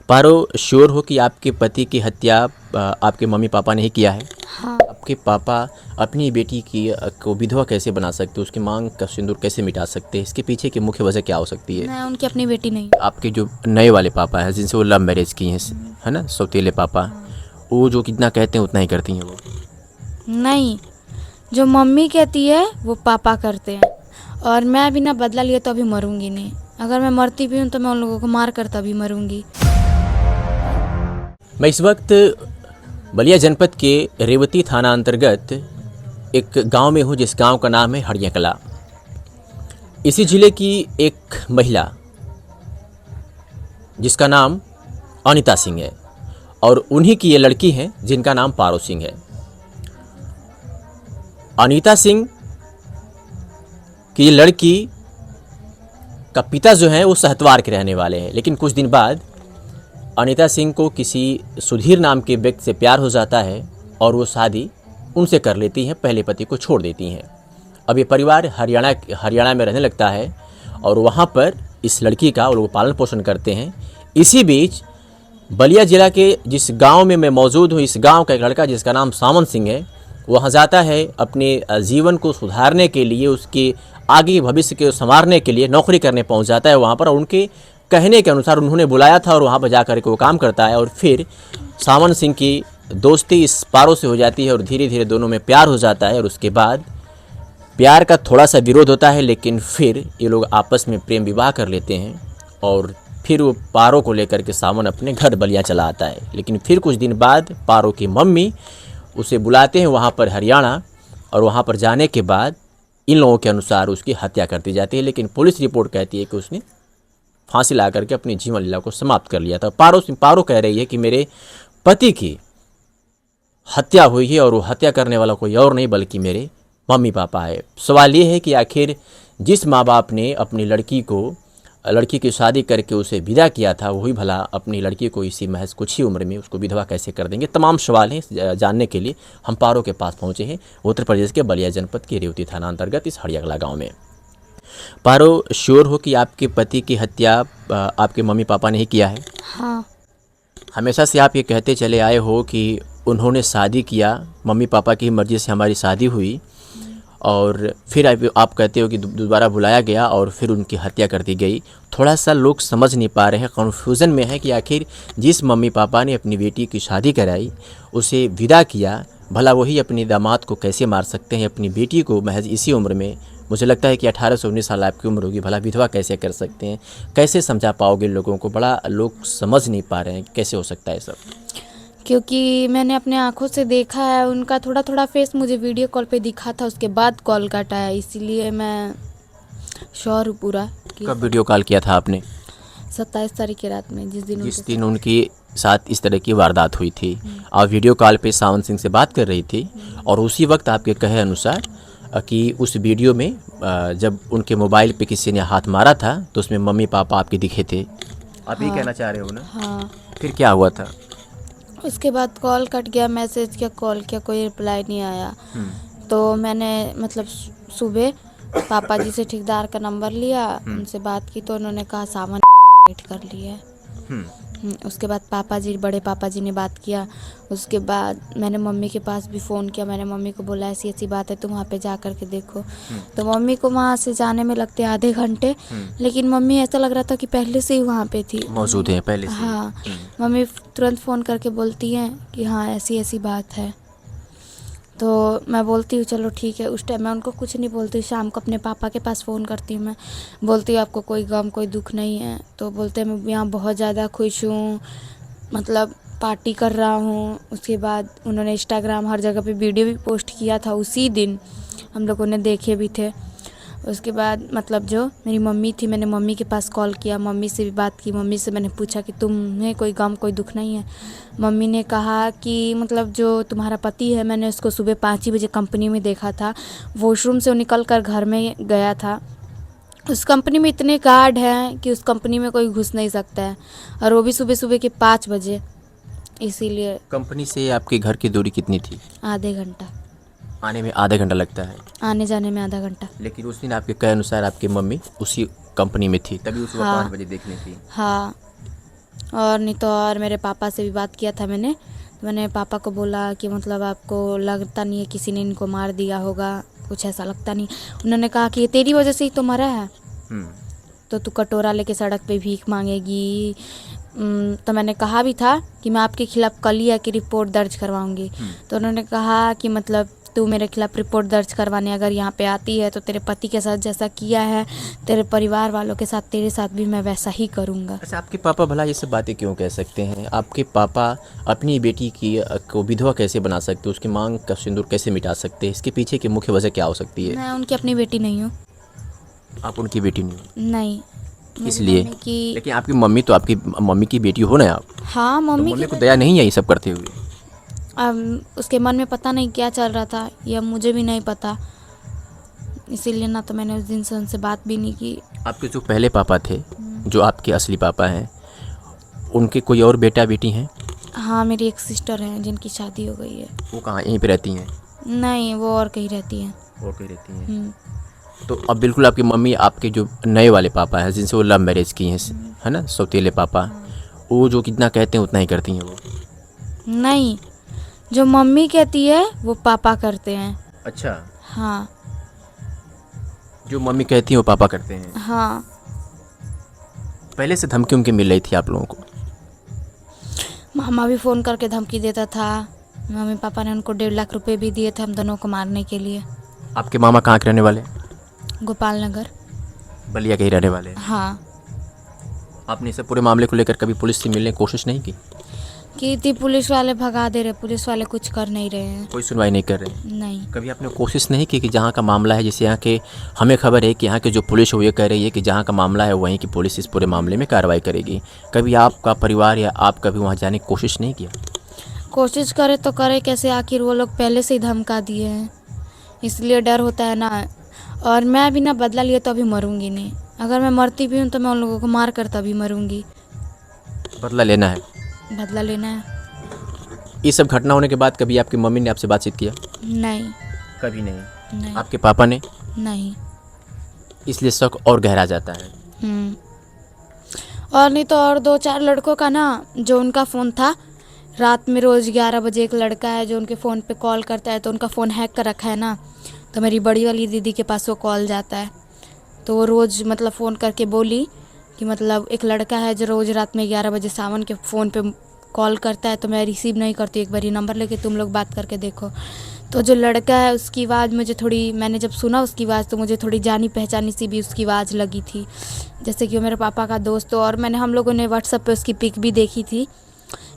पारो, sure हो कि आपके पति की हत्या आपके मम्मी पापा ने ही किया है? हाँ। आपके पापा अपनी बेटी की को विधवा कैसे बना सकते, उसकी मांग का सिंदूर कैसे मिटा सकते हैं? इसके पीछे की मुख्य वजह क्या हो सकती है? मैं उनकी अपनी बेटी नहीं। आपके जो नए वाले पापा हैं जिनसे वो लव मैरिज की हैं, है ना, सौतेले पापा, वो जो कितना कहते हैं उतना ही करती हैं वो? नहीं, जो मम्मी कहती है वो पापा करते हैं, और मैं बिना बदला लिए तो अभी मरूंगी नहीं। अगर मैं मरती भी हूँ तो मैं उन लोगों को मार कर तभी मरूंगी। मैं इस वक्त बलिया जनपद के रेवती थाना अंतर्गत एक गांव में हूं, जिस गांव का नाम है हड़िया कला। इसी जिले की एक महिला जिसका नाम अनिता सिंह है, और उन्हीं की ये लड़की है जिनका नाम पारो सिंह है। अनीता सिंह की लड़की का पिता जो है वो सहतवार के रहने वाले हैं, लेकिन कुछ दिन बाद अनीता सिंह को किसी सुधीर नाम के व्यक्ति से प्यार हो जाता है और वो शादी उनसे कर लेती हैं, पहले पति को छोड़ देती हैं। अब ये परिवार हरियाणा में रहने लगता है और वहाँ पर इस लड़की का वो लोग पालन पोषण करते हैं। इसी बीच बलिया जिला के जिस गांव में मैं मौजूद हूँ, इस गांव का एक लड़का जिसका नाम सावन सिंह है, वहाँ जाता है अपने जीवन को सुधारने के लिए, उसके आगे भविष्य के संवारने के लिए नौकरी करने पहुँच जाता है वहाँ पर। और उनके कहने के अनुसार उन्होंने बुलाया था और वहाँ पर जाकर के वो काम करता है। और फिर सावन सिंह की दोस्ती इस पारो से हो जाती है और धीरे धीरे दोनों में प्यार हो जाता है। और उसके बाद प्यार का थोड़ा सा विरोध होता है, लेकिन फिर ये लोग आपस में प्रेम विवाह कर लेते हैं। और फिर वो पारो को लेकर के सावन अपने घर बलिया चला आता है। लेकिन फिर कुछ दिन बाद पारो की मम्मी उसे बुलाते हैं वहाँ पर हरियाणा, और वहाँ पर जाने के बाद इन लोगों के अनुसार उसकी हत्या कर दी जाती है। लेकिन पुलिस रिपोर्ट कहती है कि उसने फांसी ला करके अपनी जीवन लीला को समाप्त कर लिया था। पारो कह रही है कि मेरे पति की हत्या हुई है और वो हत्या करने वाला कोई और नहीं बल्कि मेरे मम्मी पापा है। सवाल ये है कि आखिर जिस माँ बाप ने अपनी लड़की की शादी करके उसे विदा किया था, वही भला अपनी लड़की को इसी महज कुछ ही उम्र में उसको विधवा कैसे कर देंगे? तमाम सवाल हैं जानने के लिए हम पारो के पास पहुँचे हैं, उत्तर प्रदेश के बलिया जनपद के रेवती थाना अंतर्गत इस हड़ियाकला गाँव में। पारो, श्योर हो कि आपके पति की हत्या आपके मम्मी पापा ने ही किया है? हाँ। हमेशा से आप ये कहते चले आए हो कि उन्होंने शादी किया, मम्मी पापा की मर्ज़ी से हमारी शादी हुई, और फिर आप कहते हो कि दोबारा बुलाया गया और फिर उनकी हत्या कर दी गई। थोड़ा सा लोग समझ नहीं पा रहे हैं, कन्फ्यूज़न में है कि आखिर जिस मम्मी पापा ने अपनी बेटी की शादी कराई, उसे विदा किया, भला वही अपने दामाद को कैसे मार सकते हैं? अपनी बेटी को महज इसी उम्र में, मुझे लगता है कि 18 से 19 साल आपकी उम्र होगी, भला विधवा कैसे कर सकते हैं? कैसे समझा पाओगे लोगों को? बड़ा लोग समझ नहीं पा रहे हैं कैसे हो सकता है सब। क्योंकि मैंने अपने आँखों से देखा है, उनका थोड़ा थोड़ा फेस मुझे वीडियो कॉल पे दिखा था, उसके बाद कॉल काटा है, इसीलिए मैं श्योर हूँ पूरा कि कब वीडियो कॉल किया था आपने? 27 तारीख की रात में, जिस दिन उनके साथ इस तरह की वारदात हुई थी। आप वीडियो कॉल पे सावन सिंह से बात कर रही थी, और उसी वक्त आपके कहे अनुसार कि उस वीडियो में जब उनके मोबाइल पे किसी ने हाथ मारा था तो उसमें मम्मी पापा आपके दिखे थे। आप ये कहना चाह रहे हो ना? हाँ। फिर क्या हुआ था? उसके बाद कॉल कट गया, मैसेज किया, कॉल किया, कोई रिप्लाई नहीं आया। तो मैंने मतलब सुबह पापा जी से ठेकेदार का नंबर लिया, उनसे बात की तो उन्होंने कहा सावन वेट कर ली है। उसके बाद बड़े पापा जी ने बात किया। उसके बाद मैंने मम्मी के पास भी फ़ोन किया, मैंने मम्मी को बोला ऐसी ऐसी बात है, तुम वहाँ पे जा कर के देखो। तो मम्मी को वहाँ से जाने में लगते आधे घंटे, लेकिन मम्मी ऐसा लग रहा था कि पहले से ही वहाँ पे थी, मौजूद है पहले से? हाँ। मम्मी तुरंत फ़ोन करके बोलती हैं कि हाँ ऐसी ऐसी बात है। तो मैं बोलती हूँ चलो ठीक है। उस टाइम मैं उनको कुछ नहीं बोलती, शाम को अपने पापा के पास फ़ोन करती हूँ, मैं बोलती हूँ आपको कोई गम कोई दुख नहीं है? तो बोलते हैं मैं यहाँ बहुत ज़्यादा खुश हूँ, मतलब पार्टी कर रहा हूँ। उसके बाद उन्होंने इंस्टाग्राम हर जगह पे वीडियो भी पोस्ट किया था, उसी दिन हम लोगों ने देखे भी थे। उसके बाद मतलब जो मेरी मम्मी थी, मैंने मम्मी के पास कॉल किया, मम्मी से भी बात की। मम्मी से मैंने पूछा कि तुम्हें कोई गम कोई दुख नहीं है? मम्मी ने कहा कि मतलब जो तुम्हारा पति है, मैंने उसको सुबह 5 ही बजे कंपनी में देखा था, वॉशरूम से निकल कर घर में गया था। उस कंपनी में इतने गार्ड हैं कि उस कंपनी में कोई घुस नहीं सकता है, और वो भी सुबह सुबह के 5 बजे। इसीलिए कंपनी से आपके घर की दूरी कितनी थी? आधे घंटा। आने में आधा घंटा लगता है? आने जाने में आधा घंटा। लेकिन उस दिन आपके कहे अनुसार आपकी मम्मी उसी कंपनी में थी, तभी उस सुबह 5 बजे देखने थी। हाँ। और नहीं तो और मेरे पापा से भी बात किया था मैंने, तो मैंने पापा को बोला कि मतलब आपको लगता नहीं है किसी ने इनको मार दिया होगा, कुछ ऐसा लगता नहीं। उन्होंने कहा कि ये तेरी वजह से ही तो मरा है, तो तू कटोरा लेके सड़क पे भीख मांगेगी। तो मैंने कहा भी था कि मैं आपके खिलाफ़ कल ही आके रिपोर्ट दर्ज करवाऊंगी। तो उन्होंने कहा कि मतलब तू मेरे खिलाफ़ रिपोर्ट दर्ज करवाने अगर यहाँ पे आती है तो तेरे पति के साथ जैसा किया है तेरे परिवार वालों के साथ तेरे साथ भी मैं वैसा ही करूँगा। अच्छा, आपके पापा भला ये सब बातें क्यों कह सकते हैं? आपके पापा अपनी बेटी की को विधवा कैसे बना सकते, उसकी मांग का सिंदूर कैसे मिटा सकते हैं? इसके पीछे की मुख्य वजह क्या हो सकती है? मैं उनकी अपनी बेटी नहीं हूँ। आप उनकी बेटी नहीं हो नहीं, मेरी इसलिए, मम्मी की। लेकिन आपकी मम्मी तो आपकी मम्मी की बेटी हो ना आप, हाँ, तो मम्मी मम्मी की। को दया नहीं है ये सब करते हुए? उसके मन में पता नहीं क्या चल रहा था, यह मुझे भी नहीं पता, इसीलिए ना तो मैंने उस दिन से उनसे बात भी नहीं की। आपके जो पहले पापा थे, जो आपके असली पापा हैं, उनके कोई और बेटा बेटी हैं? हाँ, मेरी एक सिस्टर है जिनकी शादी हो गई है। वो कहाँ, यहीं पे रहती हैं? नहीं, वो और कहीं रहती हैं। और कहीं रहती हैं? हम्म, तो अब बिल्कुल आपकी मम्मी आपके जो नए वाले पापा हैं जिनसे वो लव मैरिज की हैं, है ना, सौतेले पापा, वो जो कितना कहते हैं उतना ही करती हैं वो? नहीं, जो मम्मी कहती है वो पापा करते हैं। अच्छा, हाँ जो मम्मी कहती हैं वो पापा करते हैं। हाँ। पहले से धमकी उमकी मिल रही थी आप लोगों को? मामा भी फ़ोन करके धमकी देता था, मम्मी पापा ने उनको 1.5 लाख रुपए भी दिए थे हम दोनों को मारने के लिए। आपके मामा कहाँ के रहने वाले हैं? गोपाल नगर। बलिया के ही रहने वाले हैं? हाँ, आपने इस पूरे मामले को लेकर कभी पुलिस से मिलने की कोशिश नहीं की? थी, पुलिस वाले भगा दे रहे, पुलिस वाले कुछ कर नहीं रहे हैं। कोई सुनवाई नहीं कर रहे? नहीं। कभी आपने कोशिश नहीं की कि जहाँ का मामला है, जैसे यहाँ के हमें खबर है कि यहाँ के जो पुलिस है वो ये कह रही है कि जहाँ का मामला है वहीं की पुलिस इस पूरे मामले में कार्रवाई करेगी, कभी आपका परिवार या आप कभी वहाँ जाने की कोशिश नहीं किया? कोशिश करे तो करे कैसे, आखिर वो लोग पहले से ही धमका दिए हैं, इसलिए डर होता है ना। और मैं भी ना बदला लिए तो अभी मरूंगी नहीं, अगर मैं मरती भी हूँ तो मैं उन लोगों को मार कर तभी मरूंगी। बदला लेना है? बदला लेना है। ये सब घटना होने के बाद कभी आपकी मम्मी ने आपसे बातचीत किया? नहीं। कभी नहीं? नहीं। आपके पापा ने? नहीं। इसलिए शक और गहरा जाता है। और नहीं तो और 2-4 लड़कों का ना, जो उनका फ़ोन था, रात में रोज़ 11 बजे एक लड़का है जो उनके फ़ोन पे कॉल करता है, तो उनका फ़ोन हैक कर रखा है ना, तो मेरी बड़ी वाली दीदी के पास वो कॉल जाता है, तो वो रोज़ मतलब फ़ोन करके बोली कि मतलब एक लड़का है जो रोज़ रात में 11 बजे सावन के फ़ोन पे कॉल करता है, तो मैं रिसीव नहीं करती, एक बार ही नंबर लेके तुम लोग बात करके देखो। तो जो लड़का है उसकी आवाज़ मुझे थोड़ी, मैंने जब सुना उसकी आवाज़ तो मुझे थोड़ी जानी पहचानी सी भी उसकी आवाज़ लगी थी, जैसे कि वो मेरे पापा का दोस्त हो। और मैंने हम लोगों ने व्हाट्सएप पे उसकी पिक भी देखी थी,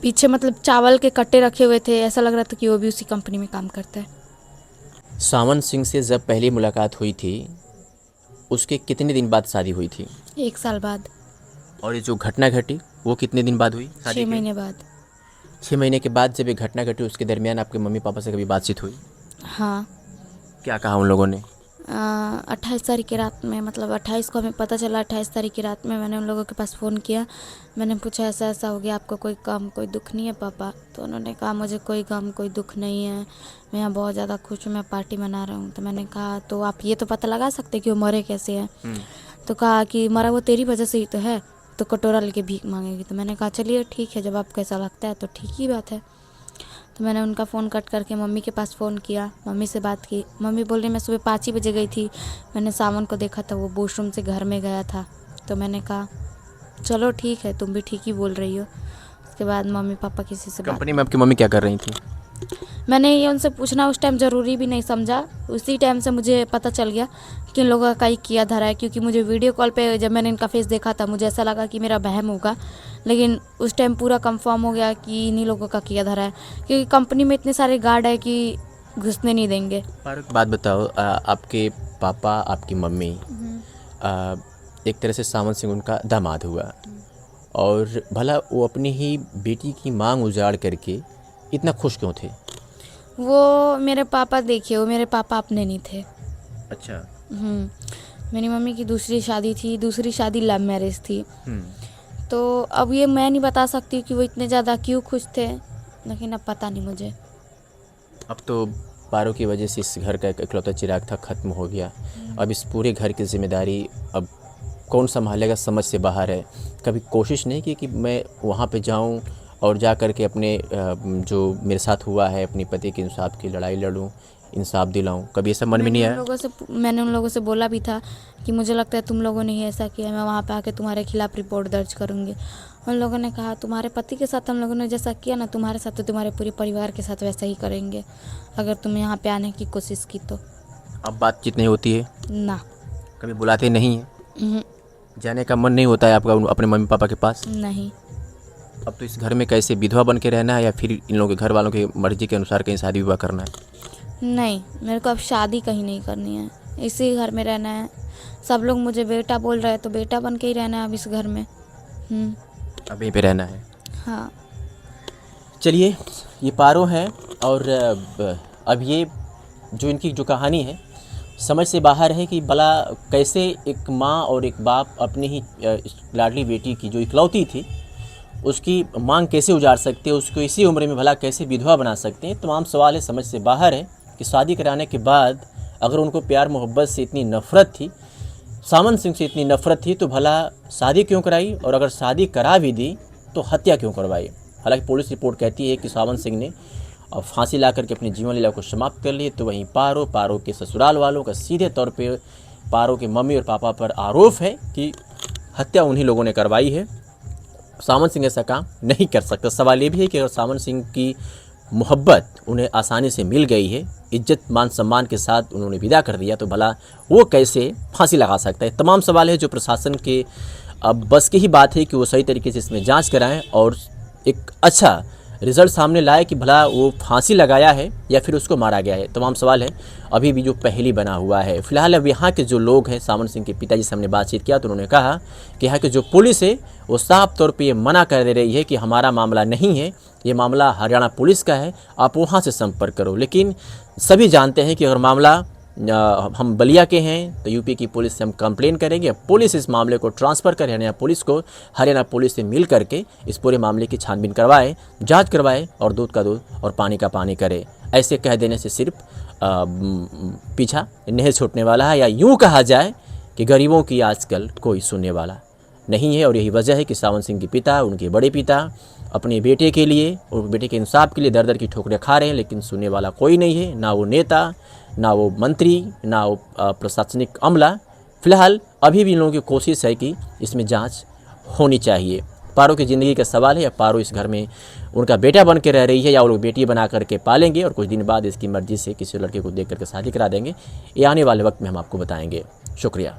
पीछे मतलब चावल के कट्टे रखे हुए थे, ऐसा लग रहा था कि वो भी उसी कंपनी में काम करता है। सावन सिंह से जब पहली मुलाकात हुई थी उसके कितने दिन बाद शादी हुई थी? 1 साल बाद। और ये जो घटना घटी वो कितने दिन बाद हुई? 6 महीने बाद। 6 महीने के बाद जब ये घटना घटी उसके दरमियान आपके मम्मी पापा से कभी बातचीत हुई? हाँ। क्या कहा उन लोगों ने? 28 तारीख की रात में, मतलब 28 को हमें पता चला, 28 तारीख की रात में मैंने उन लोगों के पास फ़ोन किया, मैंने पूछा ऐसा ऐसा हो गया, आपको कोई गम कोई दुख नहीं है पापा? तो उन्होंने कहा मुझे कोई गम कोई दुख नहीं है, मैं यहाँ बहुत ज़्यादा खुश हूँ, मैं पार्टी मना रहा हूँ। तो मैंने कहा तो आप ये तो पता लगा सकते कि वो मरे कैसे हैं? तो कहा कि मरा वो तेरी वजह से ही तो है, तो कटोरा लेके भीख मांगेगी। तो मैंने कहा चलिए ठीक है, जब आपको ऐसा लगता है तो ठीक ही बात है। तो मैंने उनका फ़ोन कट करके मम्मी के पास फ़ोन किया, मम्मी से बात की। मम्मी बोल रही मैं सुबह 5 ही बजे गई थी, मैंने सावन को देखा था, वो वॉशरूम से घर में गया था। तो मैंने कहा चलो ठीक है, तुम भी ठीक ही बोल रही हो। उसके बाद मम्मी पापा किसी से बात, कंपनी में आपकी मम्मी क्या कर रही थी? मैंने ये उनसे पूछना उस टाइम ज़रूरी भी नहीं समझा, उसी टाइम से मुझे पता चल गया कि इन लोगों का ही किया धरा है, क्योंकि मुझे वीडियो कॉल पे जब मैंने इनका फेस देखा था मुझे ऐसा लगा कि मेरा वहम होगा, लेकिन उस टाइम पूरा कंफर्म हो गया कि इन्हीं लोगों का किया धरा है, क्योंकि कंपनी में इतने सारे गार्ड है कि घुसने नहीं देंगे। फारूक, बात बताओ, आपके पापा आपकी मम्मी एक तरह से सावन सिंह उनका दामाद हुआ, और भला वो अपनी ही बेटी की मांग उजाड़ करके इतना खुश क्यों थे? वो मेरे पापा, देखिए वो मेरे पापा अपने नहीं थे। अच्छा। मेरी मम्मी की दूसरी शादी थी, दूसरी शादी लव मैरिज थी। तो अब ये मैं नहीं बता सकती कि वो इतने ज़्यादा क्यों खुश थे, लेकिन अब पता नहीं मुझे। अब तो पारो की वजह से इस घर का एक इकलौता चिराग था ख़त्म हो गया, अब इस पूरे घर की जिम्मेदारी अब कौन संभालेगा, समझ से बाहर है। कभी कोशिश नहीं की कि मैं वहाँ पे जाऊँ और जा कर के अपने जो मेरे साथ हुआ है अपने पति के इंसाफ की लड़ाई लड़ूँ, इंसाफ दिलाऊँ, कभी ऐसा मन में नहीं आया? मैंने उन लोगों से बोला भी था कि मुझे लगता है तुम लोगों ने ही ऐसा किया, मैं वहाँ पे आके तुम्हारे खिलाफ़ रिपोर्ट दर्ज करूँगी। उन लोगों ने कहा तुम्हारे पति के साथ हम लोगों ने जैसा किया ना, तुम्हारे साथ तो तुम्हारे पूरे परिवार के साथ वैसा ही करेंगे अगर तुम यहाँ पे आने की कोशिश की तो। अब बातचीत नहीं होती है? ना। कभी बुलाते नहीं हैं? उहुं, जाने का मन नहीं होता है आपका अपने मम्मी पापा के पास? नहीं। अब तो इस घर में कैसे विधवा बन के रहना है या फिर इन लोगों के घर वालों की मर्जी के अनुसार कहीं शादी विवाह करना है? नहीं, मेरे को अब शादी कहीं नहीं करनी है, इसी घर में रहना है। सब लोग मुझे बेटा बोल रहे हैं तो बेटा बन के ही रहना है अब इस घर में। अब यहीं पे रहना है? हाँ। चलिए, ये पारो है और अब ये जो इनकी जो कहानी है समझ से बाहर है कि भला कैसे एक माँ और एक बाप अपनी ही लाडली बेटी की जो इकलौती थी उसकी मांग कैसे उजाड़ सकते हैं, उसको इसी उम्र में भला कैसे विधवा बना सकते हैं। तमाम सवाल है, समझ से बाहर है कि शादी कराने के बाद अगर उनको प्यार मोहब्बत से इतनी नफ़रत थी, सामन सिंह से इतनी नफ़रत थी, तो भला शादी क्यों कराई, और अगर शादी करा भी दी तो हत्या क्यों करवाई। हालांकि पुलिस रिपोर्ट कहती है कि सावन सिंह ने फांसी ला करके अपनी जीवन लीला को समाप्त कर लिए। तो वहीं पारो के ससुराल वालों का सीधे तौर पे पारो के मम्मी और पापा पर आरोप है कि हत्या उन्हीं लोगों ने करवाई है। सावन सिंह ऐसा काम नहीं कर सकता। सवाल ये भी है कि अगर सावन सिंह की मोहब्बत उन्हें आसानी से मिल गई है, इज्जत मान सम्मान के साथ उन्होंने विदा कर दिया, तो भला वो कैसे फांसी लगा सकता है। तमाम सवाल है जो प्रशासन के अब बस की ही बात है कि वो सही तरीके से इसमें जांच कराएं और एक अच्छा रिजल्ट सामने लाए कि भला वो फांसी लगाया है या फिर उसको मारा गया है। तमाम सवाल है अभी भी जो पहली बना हुआ है। फिलहाल अब यहाँ के जो लोग हैं, सावन सिंह के पिताजी से हमने बातचीत किया तो उन्होंने कहा कि यहाँ की जो पुलिस है वो साफ तौर पे ये मना कर दे रही है कि हमारा मामला नहीं है, ये मामला हरियाणा पुलिस का है, आप वहाँ से संपर्क करो। लेकिन सभी जानते हैं कि अगर मामला हम बलिया के हैं तो यूपी की पुलिस से हम कंप्लेन करेंगे, पुलिस इस मामले को ट्रांसफ़र करे हरियाणा पुलिस को, हरियाणा पुलिस से मिल करके इस पूरे मामले की छानबीन करवाए, जांच करवाए और दूध का दूध और पानी का पानी करे। ऐसे कह देने से सिर्फ पीछा नहीं छूटने वाला है, या यूँ कहा जाए कि गरीबों की आजकल कोई सुनने वाला नहीं है। और यही वजह है कि सावन सिंह के पिता, उनके बड़े पिता अपने बेटे के लिए और बेटे के इंसाफ के लिए दर दर की ठोकरें खा रहे हैं, लेकिन सुनने वाला कोई नहीं है, ना वो नेता, ना वो मंत्री, ना वो प्रशासनिक अमला। फिलहाल अभी भी इन लोगों की कोशिश है कि इसमें जांच होनी चाहिए। पारो की ज़िंदगी का सवाल है, या पारो इस घर में उनका बेटा बन के रह रही है या वो लोग बेटी बना करके पालेंगे और कुछ दिन बाद इसकी मर्ज़ी से किसी लड़के को देख करके शादी करा देंगे। ये आने वाले वक्त में हम आपको बताएंगे। शुक्रिया।